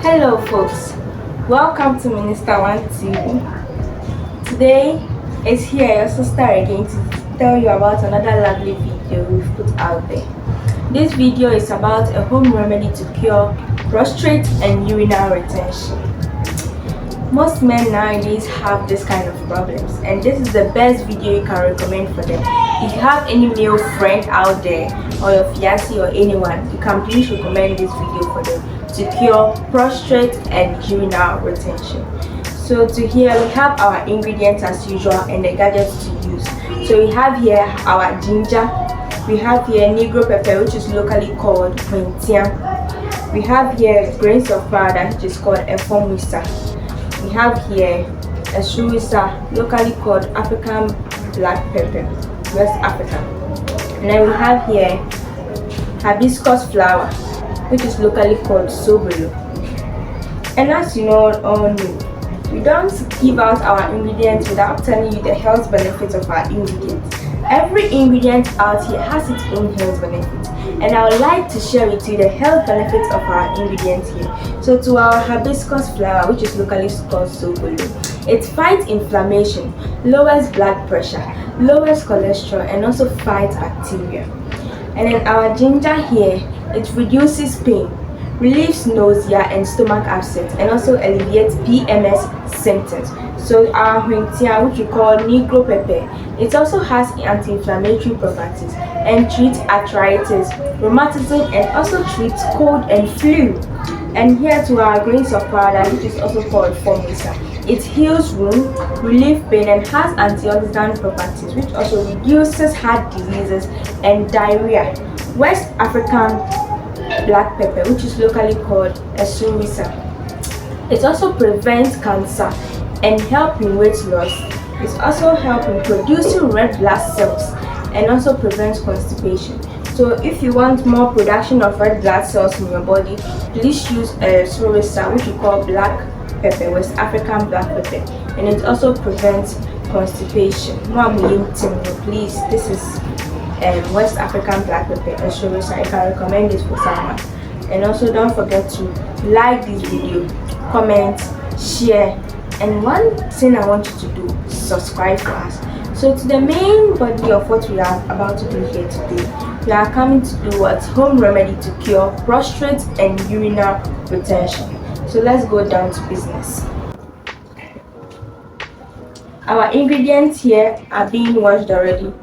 Hello folks, welcome to Minister One TV. Today is here your sister again to tell you about another lovely video we've put out there. This video is about a home remedy to cure prostate and urinal retention. Most men nowadays have this kind of problems, and this is the best video you can recommend for them. If you have any male friend out there or your fiancé or anyone, you can please recommend this video for them to cure prostate and urinal retention. So to here we have our ingredients as usual and the gadgets to use. So we have here our ginger, we have here negro pepper, which is locally called quintian. We have here grains of powder, which is called efomwisa. We have here a suwisa, locally called African black pepper, West Africa. And then we have here hibiscus flower, which is locally called sobolo. And as you all know, we don't give out our ingredients without telling you the health benefits of our ingredients. Every ingredient out here has its own health benefits, and I would like to share with you the health benefits of our ingredients here. So to our hibiscus flower, which is locally called sobolo, it fights inflammation, lowers blood pressure, lowers cholesterol, and also fights bacteria. And then our ginger here, it reduces pain, relieves nausea and stomach upset, and also alleviates PMS symptoms. So our quintian, which we call negro pepper, it also has anti-inflammatory properties and treats arthritis, rheumatism, and also treats cold and flu. And here to our grains of powder, which is also called formisa. It heals wound, relieves pain, and has antioxidant properties, which also reduces heart diseases and diarrhea. West African black pepper, which is locally called esuwisa. It also prevents cancer and helps in weight loss. It also helps in producing red blood cells and also prevents constipation. So if you want more production of red blood cells in your body, please use esuwisa, which we call black pepper, West African black pepper, and it also prevents constipation. Please, this is West African black pepper esuwisa. I can recommend this for someone. And also don't forget to like this video, comment, share, and one thing I want you to do, subscribe to us. So to the main body of what we are about to do here today, we are coming to do what's home remedy to cure prostate and urinal retention. So let's go down to business. Our ingredients here are being washed already,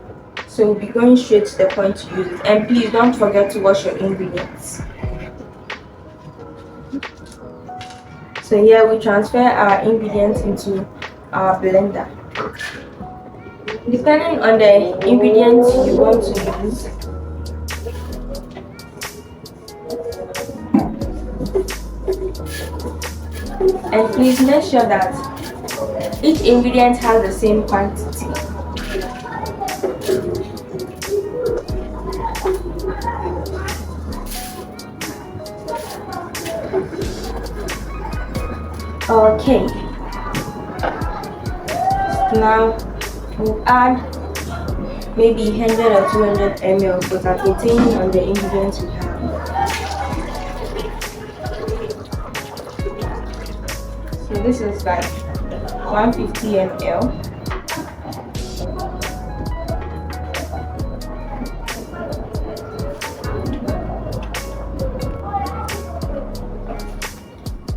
so we'll be going straight to the point to use it. And please don't forget to wash your ingredients. So here we transfer our ingredients into our blender. Depending on the ingredients you want to use, and please make sure that each ingredient has the same quantity. Okay, now we'll add maybe 100 or 200 ml, but depending on the ingredients we have. So this is like 150 ml.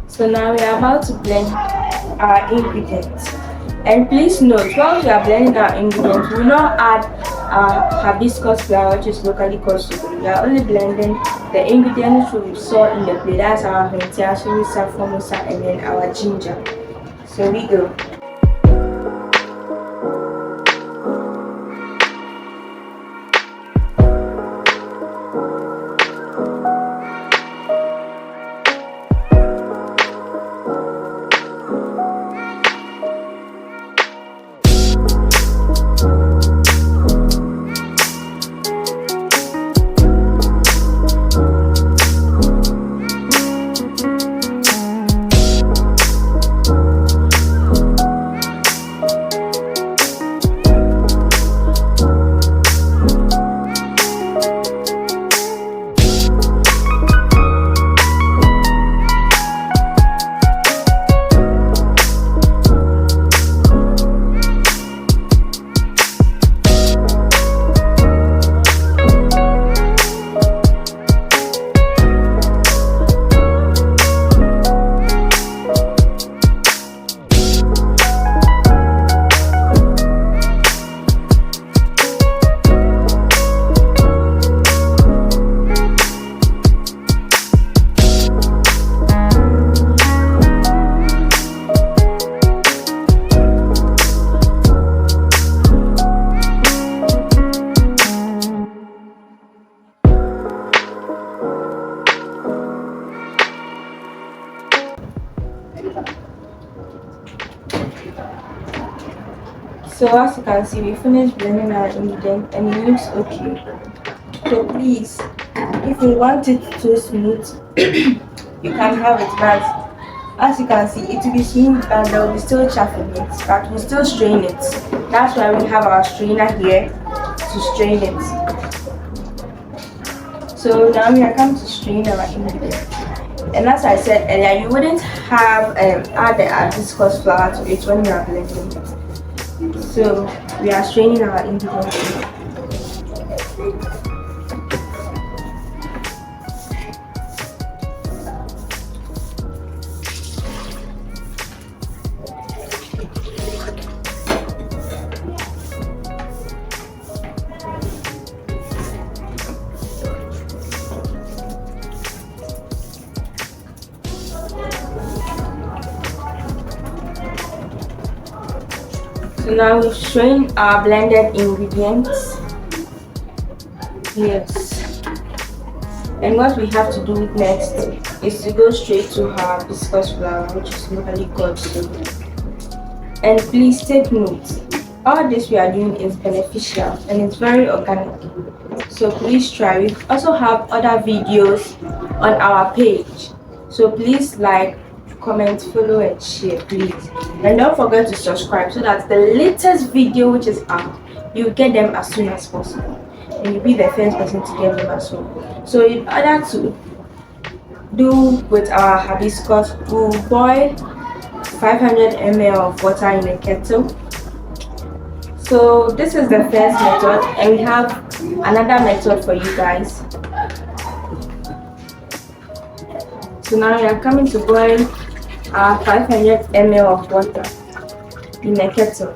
So now we are about to blend our ingredients. And please note, while we are blending our ingredients, we will not add our hibiscus flower, which is locally called sobolo. We are only blending the ingredients which we saw in the plate. That's our quintian, suwisa, formisa, and then our ginger. So we go. So as you can see, we finished blending our ingredient and it looks okay. So please, if you want it to smooth, you can have it, but as you can see, it will be smooth and there will be still chaff in it, but we'll still strain it. That's why we have our strainer here to strain it. So now we are come to strain our ingredients. And as I said earlier, you wouldn't have add the hibiscus flower to it when you are blending it. So we are straining our ingredients. So now we've strained our blended ingredients. Yes. And what we have to do next is to go straight to our hibiscus flower, which is locally called soap. And please take note, all this we are doing is beneficial and it's very organic. So please try. We also have other videos on our page. So please like, comment, follow and share, please. And don't forget to subscribe so that the latest video which is out, you get them as soon as possible. And you'll be the first person to get them as well. So in order to do with our hibiscus, we'll boil 500 ml of water in a kettle. So this is the first method, and we have another method for you guys. So now we are coming to boil our 500 ml of water in a kettle.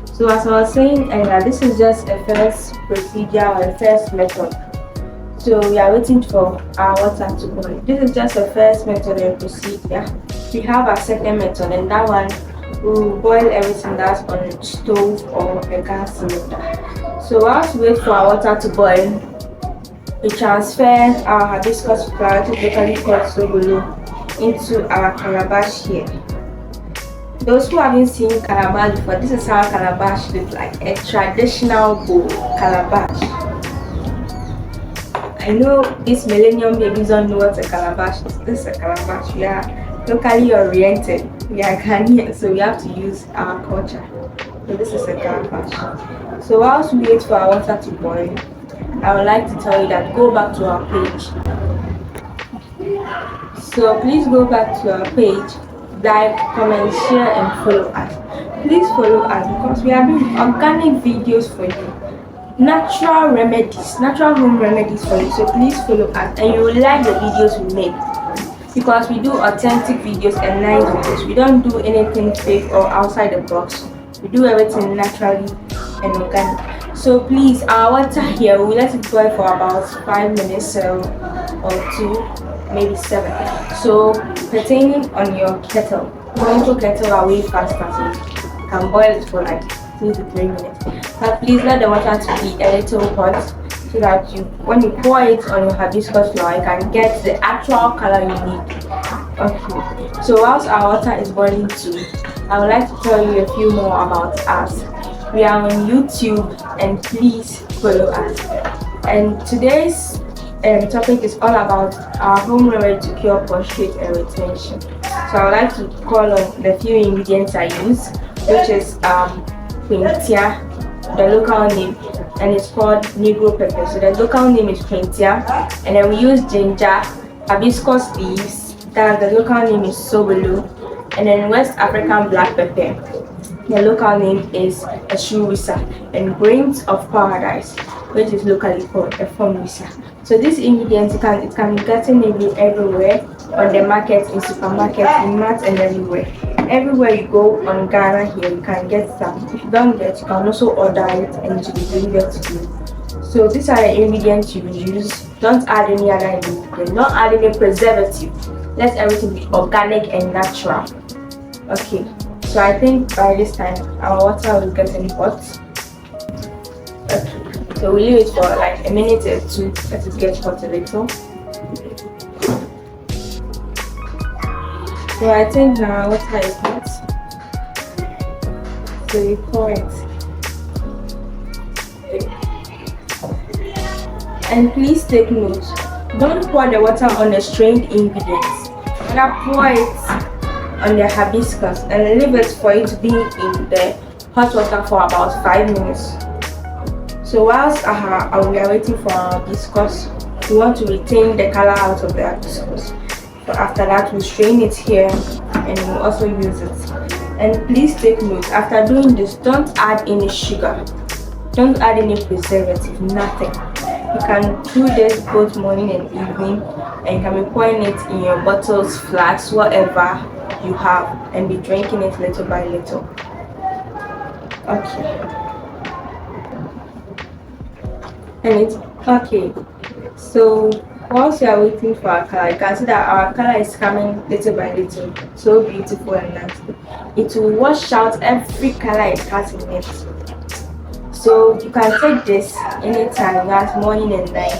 So as I was saying earlier, this is just a first procedure or a first method. So we are waiting for our water to boil. This is just a first method and procedure. We have a second method, and that one will boil everything that's on the stove or a gas cylinder. So whilst we wait for our water to boil, we transfer our hibiscus flower, which is locally called sobolo, into our calabash here. Those who haven't seen calabash before, this is how calabash looks like, a traditional bowl calabash. I know these millennium babies don't know what a calabash is. This is a calabash. We are locally oriented. We are Ghanaian, so we have to use our culture. So this is a calabash. So whilst we wait for our water to boil, I would like to tell you that go back to our page. So please go back to our page, like, comment, share and follow us. Please follow us because we are doing organic videos for you. Natural remedies, natural home remedies for you. So please follow us and you will like the videos we make because we do authentic videos and nice videos. We don't do anything fake or outside the box. We do everything naturally and organic. So please, our water here, we let it boil for about 5 minutes or 2, maybe 7. So pertaining on your kettle, don't put kettle away faster, so you can boil it for like 2 to 3 minutes. But please let the water to be a little hot so that when you pour it on your hibiscus flower, you can get the actual color you need. Okay. So whilst our water is boiling too, I would like to tell you a few more about us. We are on YouTube and please follow us. And today's topic is all about our home remedy to cure prostate and retention. So I would like to call on the few ingredients I use, which is quintia, the local name, and it's called negro pepper. So the local name is quintia, and then we use ginger, hibiscus leaves, that the local name is sobolo, and then West African black pepper. The local name is Eshuwisa, and grains of paradise, which is locally called Efomwisa. So these ingredients it can be gotten everywhere on the market, in supermarkets, in marts and everywhere. Everywhere you go on Ghana here, you can get some. If you don't get, you can also order it and it will be delivered to you. So these are the ingredients you will use. Don't add any other ingredient. Don't add any preservative. Let everything be organic and natural. Okay. So I think by this time our water will get hot. Okay. So we leave it for like a minute or 2. Let it get hot a little. So I think now our water is hot. So we pour it And please take note, don't pour the water on the strained ingredients. Rather pour it on the hibiscus and leave it for it to be in the hot water for about 5 minutes. So whilst we are waiting for our hibiscus, we want to retain the color out of the hibiscus. So after that, we strain it here and we'll also use it. And please take note, after doing this, don't add any sugar. Don't add any preservative, nothing. You can do this both morning and evening, and you can be pouring it in your bottles, flasks, whatever you have, and be drinking it little by little. Okay. And it's okay. So whilst you are waiting for our color, you can see that our color is coming little by little, so beautiful and nice. It will wash out every color it has in it. So you can take this anytime, that's morning and night.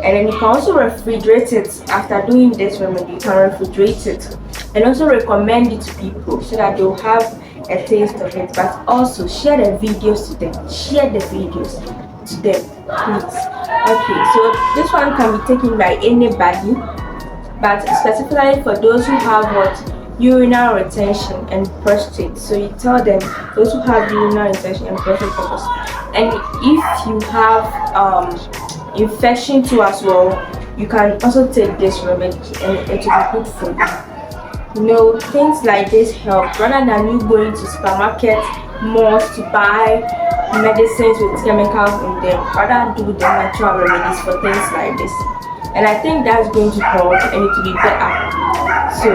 And then you can also refrigerate it. After doing this remedy, you can refrigerate it and also recommend it to people so that they'll have a taste of it. But also share the videos to them. Share the videos to them, please. Okay, so this one can be taken by anybody, but specifically for those who have what? Urinal retention and prostate. So you tell them, those who have urinal retention and prostate purpose. And if you have infection too as well, you can also take this remedy and it will be good for you. You know, things like this help rather than you going to supermarket malls to buy medicines with chemicals in them. Rather do the natural remedies for things like this. And I think that's going to help and it will be better. So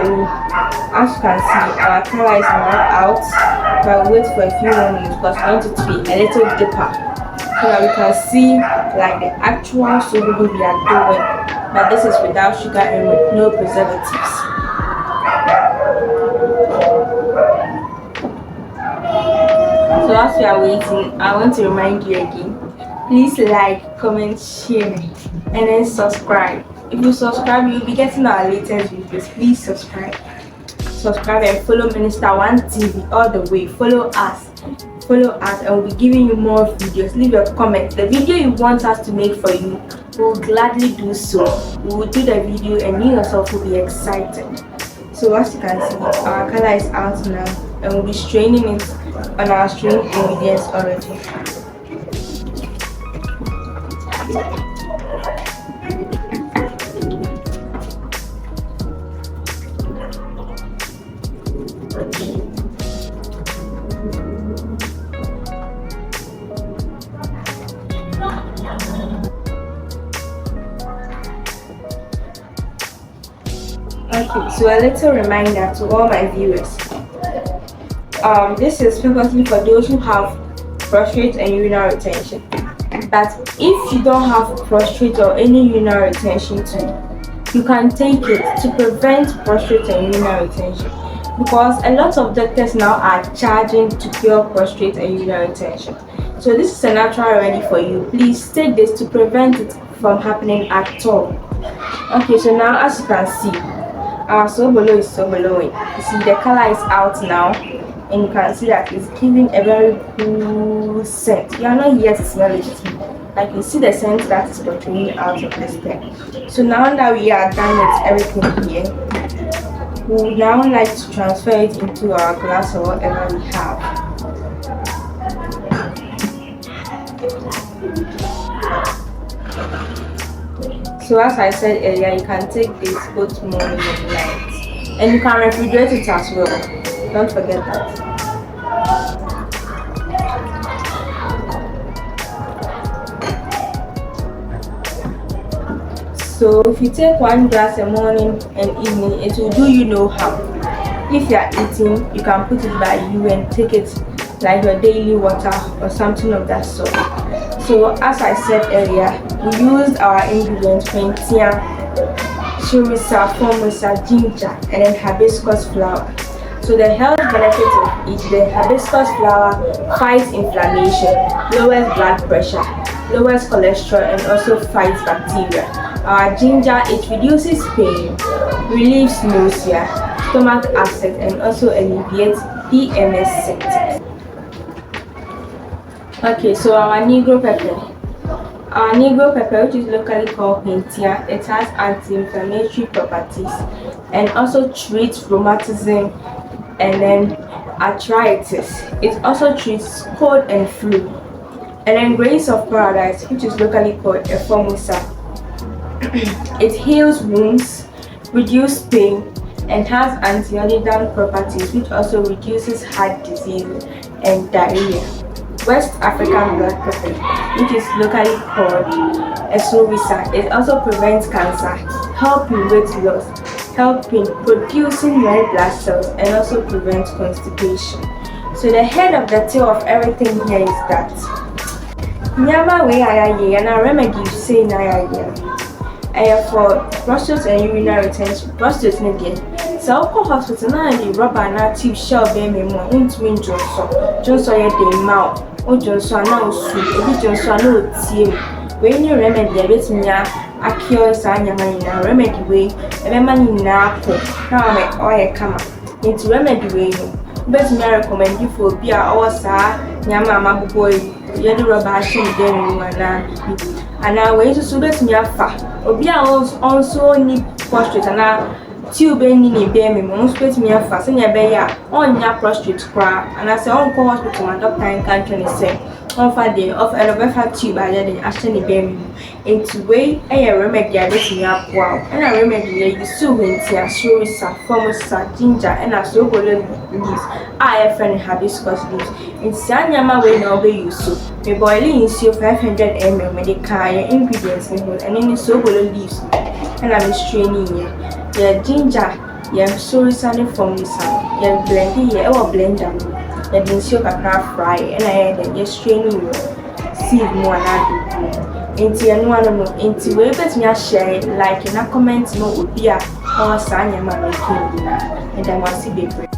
as you can see, our color is now out, but we'll wait for a few more minutes because we want it to be a little deeper so that we can see like the actual soluble we are doing. But this is without sugar and with no preservatives. So as we are waiting, I want to remind you again, please like, comment, share, and then subscribe. If you subscribe, you'll be getting our latest videos. Please subscribe and follow Minister One TV all the way. Follow us and we'll be giving you more videos. Leave your comment. The video you want us to make for you, we'll gladly do so. We will do the video and you yourself will be excited. So as you can see, our color is out now and we'll be straining it on our strained ingredients already. Okay, so a little reminder to all my viewers. This is purposely for those who have prostate and urinary retention. But if you don't have prostate or any urinary retention too, you can take it to prevent prostate and urinary retention. Because a lot of doctors now are charging to cure prostate and urinary retention. So this is a natural remedy for you. Please take this to prevent it from happening at all. Okay, so now as you can see, our sobolo is sobolowing. You see the color is out now, and you can see that it's giving a very cool scent. You are not here to smell it. Like you see the scent that is portraying out of the stem. So now that we are done with everything here, we would now like to transfer it into our glass or whatever we have. So as I said earlier, you can take this both morning and night. And you can refrigerate it as well. Don't forget that. So if you take one glass a morning and evening, it will do you no harm. If you are eating, you can put it by you and take it like your daily water or something of that sort. So as I said earlier, we used our ingredients pentia, choriza, formosa, ginger, and then hibiscus flower. So the health benefits of each, the hibiscus flower fights inflammation, lowers blood pressure, lowers cholesterol, and also fights bacteria. Our ginger, it reduces pain, relieves nausea, stomach acid, and also alleviates PMS symptoms. Okay, so our negro pepper. Our Negro pepper, which is locally called Pintia, it has anti-inflammatory properties and also treats rheumatism and then arthritis. It also treats cold and flu. And then Grace of Paradise, which is locally called Efomisa. It heals wounds, reduces pain, and has antioxidant properties, which also reduces heart disease and diarrhea. West African black pepper, which is locally called Esovisa, it also prevents cancer, helping weight loss, helping producing red blood cells, and also prevents constipation. So the head of the tail of everything here is that nyama we ayaye and a remedy say na ayaye for prostate and urinary retention. Prostate no dey. So go hospital na the rubber na tube shell be me mo untumi Johnson ye dey mouth. O Johnson na osu, ebi Johnson na otie. We ni remedy e betimi a cure sa nyama nyina remedy we e be ma nyina ko. Na me oye kama. Into remedy we no. Betimi recommend you for obi a owo sa nyama amabubo yi. Yellow rubber ashing and I wait to suit me afa. Obi also need prostate and tube any baby most space me afa. Send your bear on your prostate cry and I say on call hospital my doctor in country say on for day of a tube I did ashing baby into way a remedy I let me up wow and I remedy you so winter show sa ginger and a so golden leaves. I friend hibiscus leaves. In Sanyama way now be used so. Me boiling in 500 ml with the kaya ingredients in whole and then the so leaves and I'm straining here. Yeah, ginger, yeah, sorry sunny from the sun. Yeah, blend it, or blend them. Yeah, then soak a craft fry and I then just straining you. See more and into your one into way but me a share like in a comment no would be a or Sanyama making and then once it be break.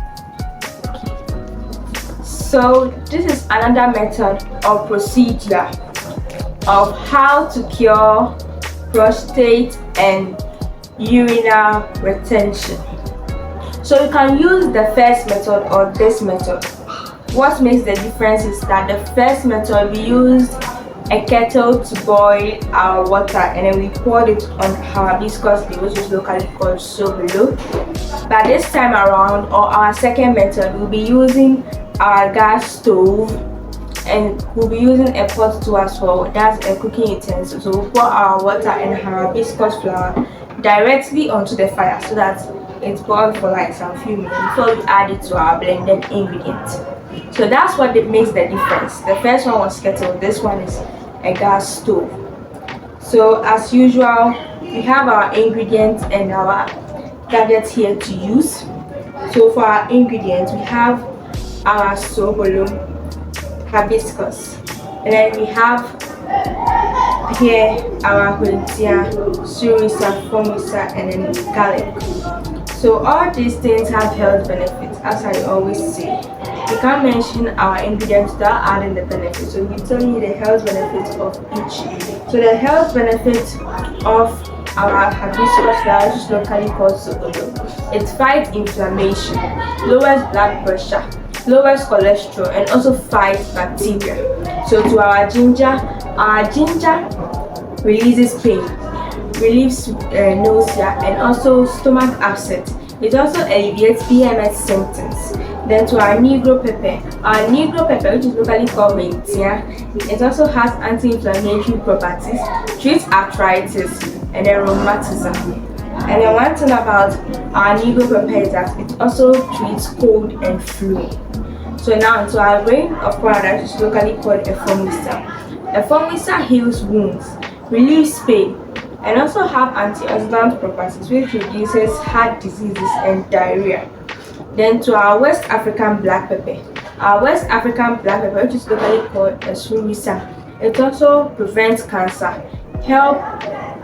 So this is another method or procedure of how to cure prostate and urinal retention. So you can use the first method or this method. What makes the difference is that the first method we used a kettle to boil our water and then we poured it on our hibiscus leaf, which is locally called sobolo. But this time around, or our second method, we'll be using our gas stove and we'll be using a pot too as well. That's a cooking utensil. So we'll pour our water and our hibiscus flower directly onto the fire so that it boils for like some few minutes before we add it to our blended ingredients. So that's what makes the difference. The first one was kettle, this one is a gas stove. So as usual, we have our ingredients and our gadgets here to use. So for our ingredients, we have our sobolo, hibiscus, and then we have here our huentia, surisa, fomisa, and then garlic. So all these things have health benefits, as I always say. We can't mention our ingredients without adding the benefits. So we tell you the health benefits of each. So the health benefits of our hibiscus flower, which is locally called sobolo, it fights inflammation, lowers blood pressure, lowers cholesterol, and also fights bacteria. So to our ginger releases pain, relieves nausea, and also stomach upset. It also alleviates PMS symptoms. Then to our negro pepper, which is locally called mentia, it also has anti-inflammatory properties, treats arthritis, and then rheumatism. And then one thing about our negro pepper is that it also treats cold and flu. So now to our grain of paradise, which is locally called Efomisa. Efomisa heals wounds, relieves pain, and also have antioxidant properties, which reduces heart diseases and diarrhea. Then to our West African black pepper. Our West African black pepper, which is locally called Esrurisa, it also prevents cancer, help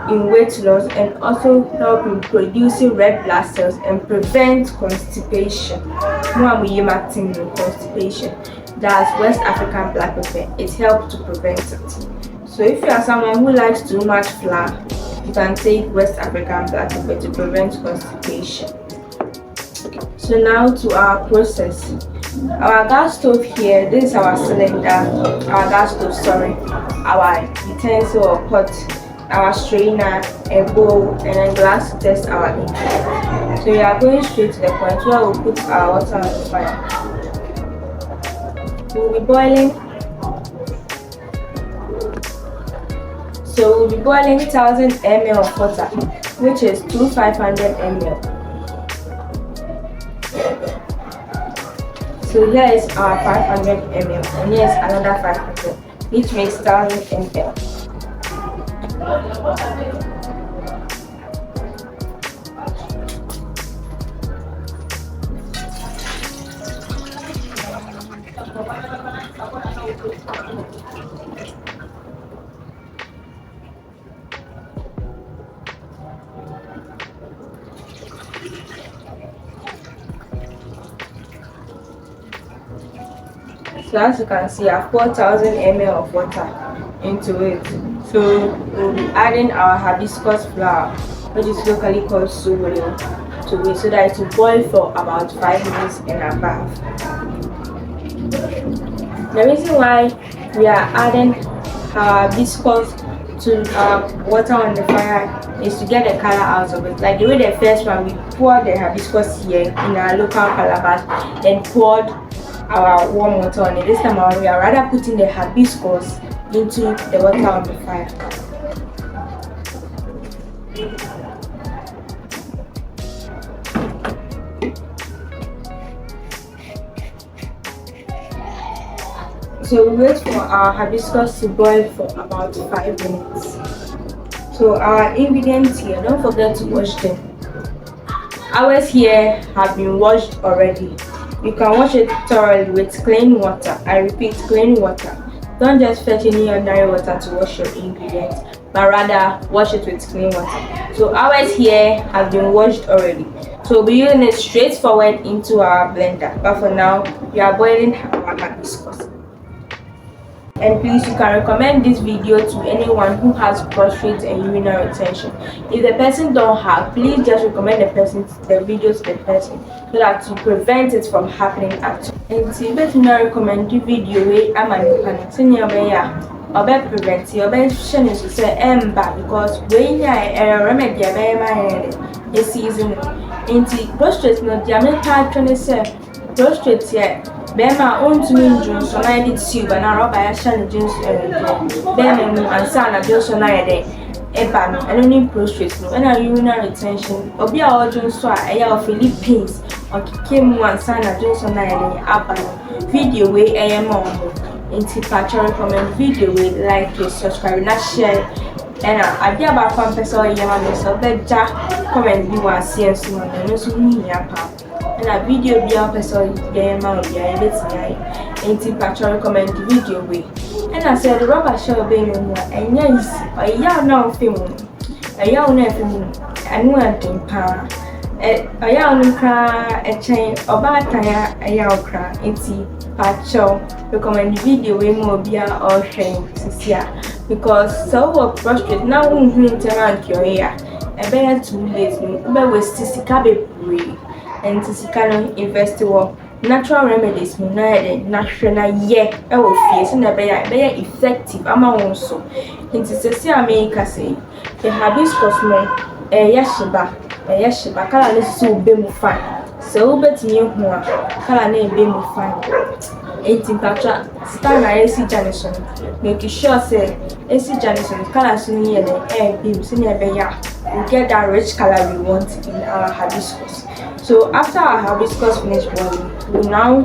in weight loss, and also help in producing red blood cells and prevent constipation. Constipation. That's West African black pepper. It helps to prevent it. So if you are someone who likes too much flour, you can take West African black pepper to prevent constipation. So now to our process. Our gas stove here, this is our cylinder, our gas stove, sorry, our utensil or pot, our strainer, a bowl, and a glass to test our ingredient. So we are going straight to the point where we'll put our water on the fire. We'll be boiling. So we'll be boiling 1000 ml of water, which is 500 ml. So here is our 500 ml, and here is another 500, which makes 1000 ml. So as you can see, I've poured 1000 ml of water into it. So we'll be adding our hibiscus flower, which is locally called Urinal, to it so that it will boil for about 5 minutes and above. The reason why we are adding our hibiscus to our water on the fire is to get the color out of it. Like the way the first one, we poured the hibiscus here in our local calabash, then poured our warm water on it. This time around, we are rather putting the hibiscus into the water on the fire. So we wait for our hibiscus to boil for about 5 minutes. So our ingredients here, don't forget to wash them. Ours here have been washed already. You can wash it thoroughly with clean water. I repeat, clean water. Don't just fetch any ordinary water to wash your ingredients, but rather wash it with clean water. So ours here have been washed already. So we'll be using it straightforward into our blender. But for now, we are boiling our hibiscus. And please, you can recommend this video to anyone who has prostate and urinary retention. If the person don't have, please just recommend the video to the person so that to prevent it from happening at all. And see, let me recommend the video where I'm or prevent your benefit is to say because when you are remedy a season into prostate no diameter 27 prostate here. Bema ontumi njunso na yede tube na rubber ya sha ne jeans bema mu ansa na jeans na yede eba no eno ni prostate no na urinary retention obi a ojunso a eya of Philippines okike mu ansa na jeans na yede aba video we eyema omo inti patch recommend video we like to subscribe na share and ade aba fan person eyema me so beja comment bi wa see enso no so ni ya pa and a video be up so game out yeah let's anti patch recommend video way and I said the rubber shell be no and yes I ya now film I ya na film and one thing pa I ya no kra a chain oba tire I ya kra anti patch recommend video way more be or shame sia because so what prostate now won't interact your ear a better 2 days no be waste sika be and to see kind of invest natural remedies na national ye e wo fie so na be effective ama won so nti sesi America say the hibiscus no ya shiba kala na so be mu fine so betimi hu a kala na be mu fine enti patra star na AC Janison make sure say AC Janison kala so ni na beam so na be ya we get that rich color we want in our hibiscus. So after our hibiscus finish boiling, we'll now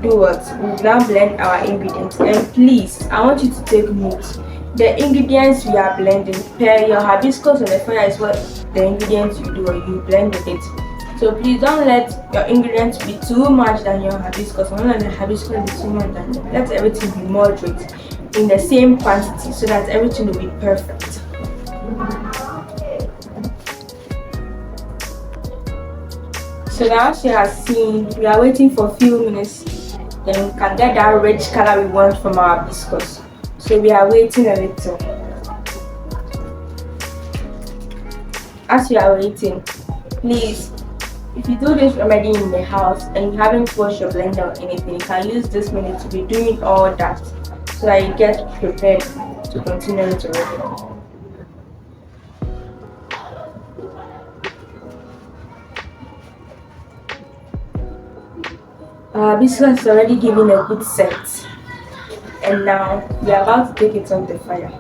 do what? We'll now blend our ingredients. And please, I want you to take note. The ingredients we are blending, per your hibiscus on the fire is what the ingredients you do or you blend with it. So please don't let your ingredients be too much than your hibiscus. Don't let the hibiscus be too much than them. Let everything be moderate in the same quantity so that everything will be perfect. So now as you have seen, we are waiting for a few minutes, then we can get that rich color we want from our hibiscus. So we are waiting a little. As you are waiting, please If you do this remedy in the house and you haven't washed your blender or anything, you can use this minute to be doing all that so that you get prepared to continue it already. Our biscuit is already giving a good set, and now we are about to take it off the fire.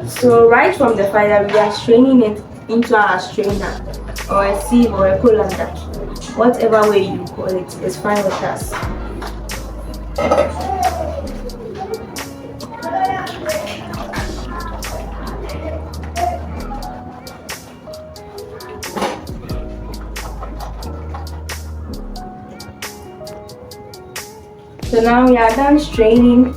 So right from the fire, we are straining it into our strainer or a sieve or a colander, whatever way you call it is fine with us. So now we are done straining,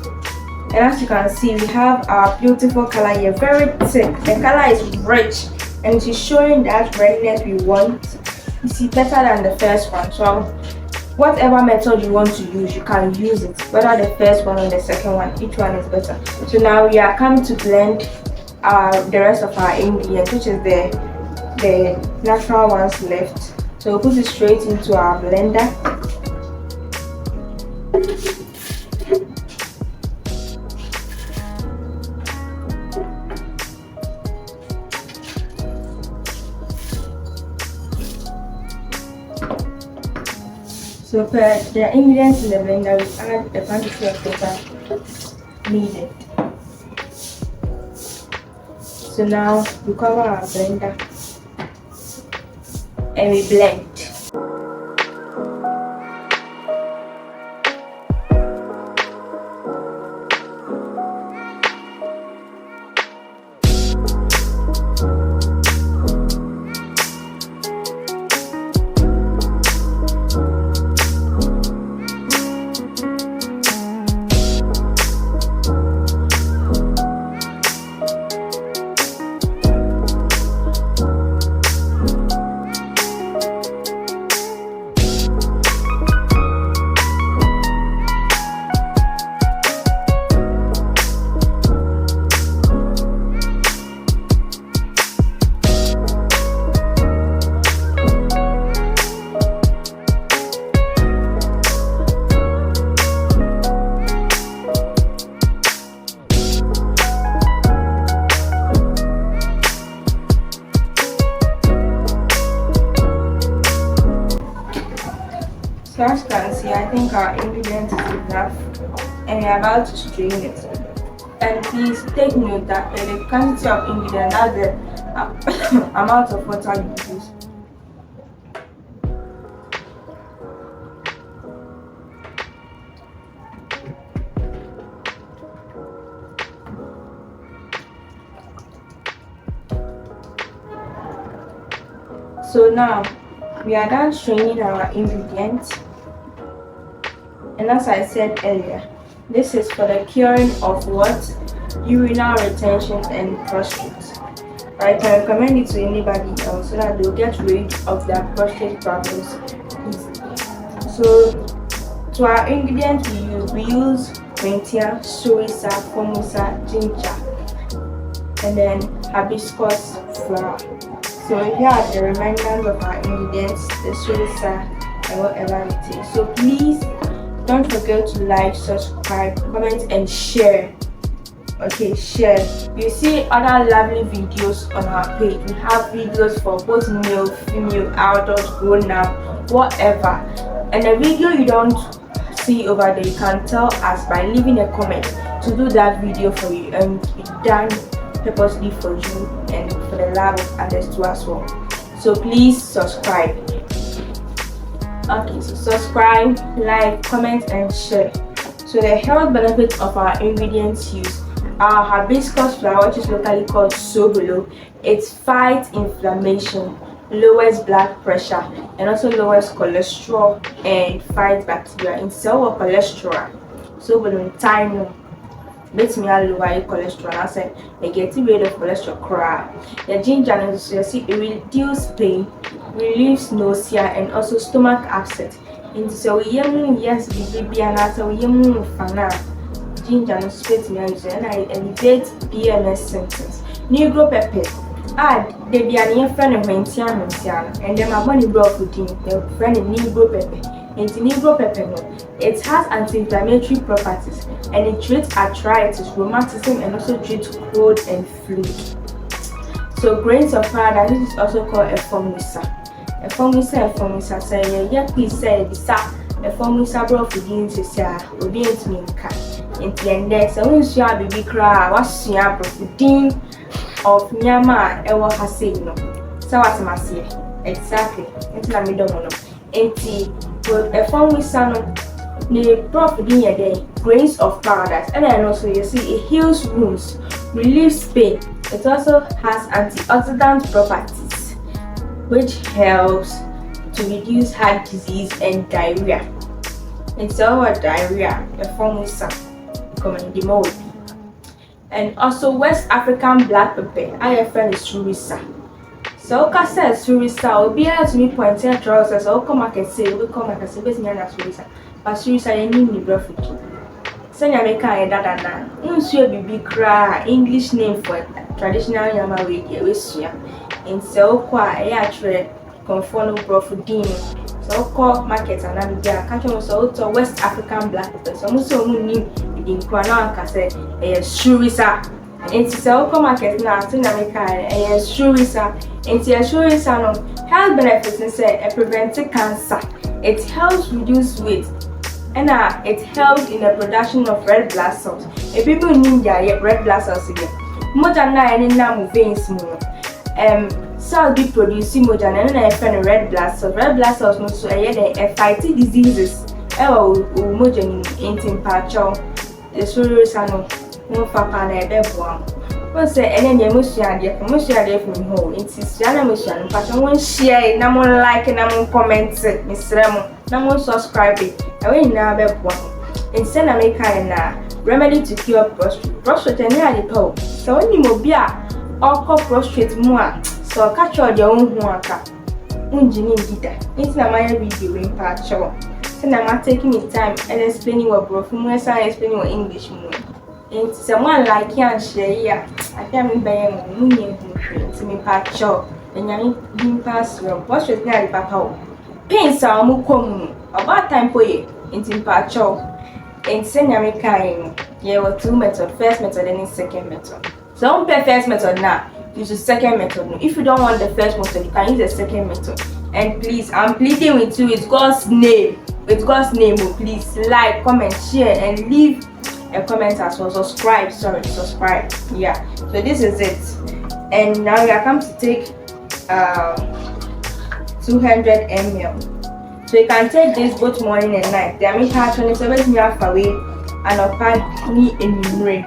and as you can see, we have our beautiful color here, very thick. The color is rich and it is showing that redness we want. You see, better than the first one. So whatever method you want to use, you can use it, whether the first one or the second one, each one is better. So now we are coming to blend the rest of our ingredients, which is the natural ones left. So we'll put it straight into our blender. So for the ingredients in the blender, we add the quantity of water needed. So now we cover our blender and we blend. So as you can see, I think our ingredients is enough and we are about to strain it. And please take note that the quantity of ingredients, that's the amount of water you use. So now we are done straining our ingredients, and as I said earlier, this is for the curing of what? Urinal retention and prostate. I can recommend it to anybody else so that they'll get rid of their prostate problems easily. So to our ingredients we use Wentia, Surisa, Formosa, ginger, and then hibiscus flower. So here are the reminders of our ingredients, the surisa and whatever it is. So please don't forget to like, subscribe, comment and share. Okay, share. You see other lovely videos on our page. We have videos for both male, female, adults, grown up, whatever. And the video you don't see over there, you can tell us by leaving a comment to do that video for you, and be done purposely for you and for the love of others too as well. So please subscribe. Okay, so subscribe, like, comment and share. So the health benefits of our ingredients used are hibiscus flower, which is locally called sobolo. It fights inflammation, lowers blood pressure, and also lowers cholesterol and fights bacteria in cell or cholesterol. Sobolo in time let me lower cholesterol. I said they get rid of cholesterol cry. The ginger is it reduces pain, relieves nausea and also stomach upset. And so yes baby and after we fana ginger no sweet me and I elevate PMS symptoms. Negro pepper. They be an infant of Vincian, and then my money brought food in the friend Negro pepper. And Negro pepper, it has anti-inflammatory properties and it treats arthritis, rheumatism, and also treats cold and flu. So grains of paradise, this is also called a fungicide. A fungicide, say, yeah, please say, this a fungicide brought food in to say, or be into me. In the index, I won't share baby cry, what's your protein of Nyama, Ewa Hasino. So, what's my say? Exactly, it's not me don't know. A phone with son, the profit in a day, grains of paradise, and then also you see it heals wounds, relieves pain. It also has antioxidant properties, which helps to reduce heart disease and diarrhea. It's our diarrhea, a phone with son. The mold. And also West African black pepper, I friend is Surisa. So Oka says Surisa will be able to me point out trousers, so come I can say, we come I can say, based on Surisa. But Surisa, you need me breath. Send your make a dada. Unsure be cry, English name for traditional Yama radio, and so qua a trade conform profudine. So call market and I'm there. Catch also West African black pepper. So also new in Kwana Kase, a Surisa. And it's a market now, in America, a Surisa. And a Surisa health benefits and say it prevents cancer. It helps reduce weight. And it helps in the production of red blood cells. If people need their red blood cells again, more than 9 veins more. Cells be producing more than red blood cells. Red blood cells not so fight diseases. More than in temperature. The Surisa no papa na ebeboa. Won say ene na emotion ade from home. It is yana emotion. But won share na mo like na mo comment misre mo. Na mo subscribe. E we na beboa. In say na make na remedy to cure prostate. Prostate na ade pa o. So when you mo bia okọ prostate mu a, so catch your own ho aka. Unjini ndida. It's na my video in part show. So now I'm taking me time and explaining what Brofum is and explaining what English means. And someone like you and share, I can't be to me part show. And I'm being passed from what's with Gary Papa. Pains are more about time for you in part show. And send American, there were 2 methods, first method and second method. So don't pay first method now, use the second method. If you don't want the first method, you can use the second method. And please, I'm pleading with you with God's name. With God's name, please like, comment, share, and leave a comment as well. Subscribe. Yeah. So this is it. And now we are come to take 200 ml. So you can take this both morning and night. They are making 27 minutes away and upon me in the rain.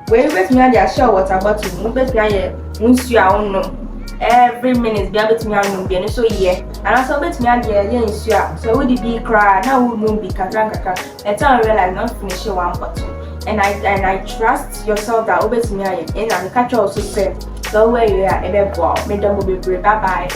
Where you bet me at the show water bottle, you bet me once you are on every minute be able to me and be so yeah. And also bet me at the so would it be cry now would be kakranka. Let's all realize not finish one bottle. And I trust yourself that obey me and I catch also said so where you are ever wow. May them be brave. Bye bye.